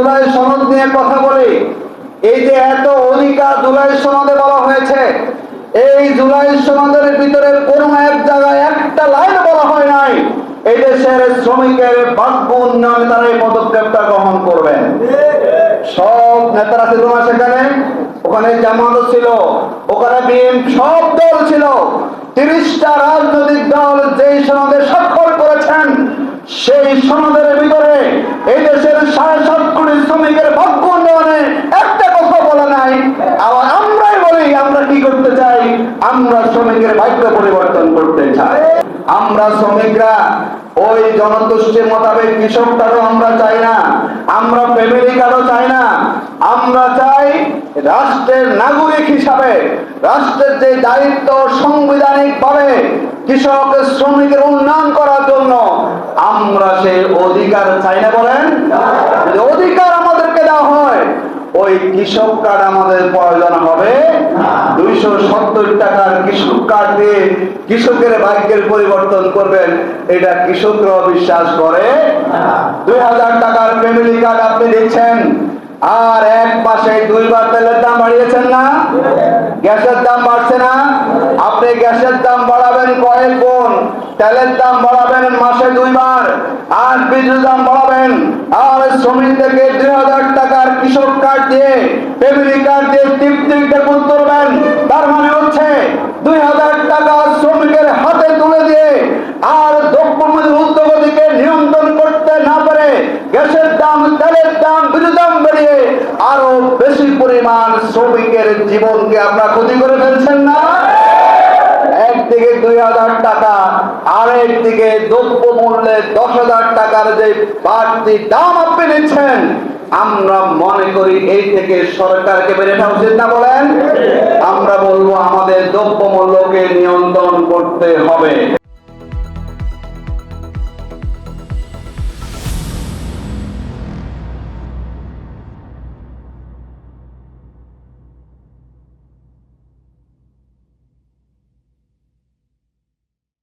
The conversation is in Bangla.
জুলাই সনদ নিয়ে কথা বলি, এই যে এত অধিকার জুলাই সনদে বলা হয়েছে, এই জুলাই সনদের ভিতরে কোনো এক জায়গায় একটা লাইন বলা হয় নাই এই দেশের শ্রমিকের ভাগ্য উন্নয়নে তারা এই পদক্ষেপটা গ্রহণ করবেন। সব নেতারা ছিল না সেখানে, ওখানে জামাত ছিল, ওখানে বিএনপি, সব দল ছিল। 30টা রাজনৈতিক দল যেই সনদে স্বাক্ষর করেছেন, সেই সনদের ভিতরে এই দেশের 7.5 কোটি শ্রমিকের ভাগ্য উন্নয়নে একটা কথা বলা নাই। আবার আমরাই বলি আমরা কি করতে চাই, আমরা শ্রমিকের ভাগ্য পরিবর্তন করতে চাই। আমরা শ্রমিকরা ওই জনতুষ্টির মোতাবেক কৃষকটারও আমরা চাই না, আমরা ফ্যামিলি কার্ডও চাই না। আমরা চাই রাষ্ট্রের নাগরিক হিসাবে রাষ্ট্রের যে দায়িত্ব সাংবিধানিক ভাবে কৃষক শ্রমিকের উন্নয়ন করার জন্য আমরা সেই অধিকার চাই না। বলেন, অধিকার আমাদেরকে দেওয়া হয়, ওই কৃষক কার্ড আমাদের প্রয়োজন হবে। 270 টাকার কৃষক কার্ড দিয়ে কৃষকের ভাগ্যের পরিবর্তন করবেন, এটা কৃষকরাও বিশ্বাস করে। 2000 টাকার ফ্যামিলি কার্ড আপনি দিচ্ছেন, আর এক মাসে 2 বার তেলের দাম বাড়িয়েছেন না, গ্যাসের দাম বাড়ছে না, আপনি গ্যাসের দাম বাড়াবেন কয়েক গুণ, তেলের দাম বাড়াবেন মাসে 2 বার, আর বিদ্যুৎ দাম বাড়াবেন, আর শ্রমিকদেরকে 2000 টাকার কৃষক কার্ড দিয়ে ফ্যামিলি কার্ড দিয়ে তৃপ্তিটা করবেন। তার মানে হচ্ছে 2000 টাকা শ্রমিকের হাতে তুলে দিয়ে আর দ্রব্যমূল্য ঊর্ধ্বগতিকে নিয়ন্ত্রণ করতে না পারে গ্যাসের দাম, তেলের দাম, বিদ্যুৎ দাম বেরিয়ে আরো বেশি পরিমাণ শ্রমিকের জীবনকে আপনারা ক্ষতি করে ফেলছেন না? একদিকে 2000 টাকা, আরেকদিকে দ্রব্য মূল্যে 10,000 টাকার যে বাড়তি দাম আপনি নিচ্ছেন, আমরা মনে করি এই থেকে সরকারকে বের ওঠা উচিত না। বলেন, আমরা বলবো আমাদের দ্রব্য মূল্যকে নিয়ন্ত্রণ করতে হবে।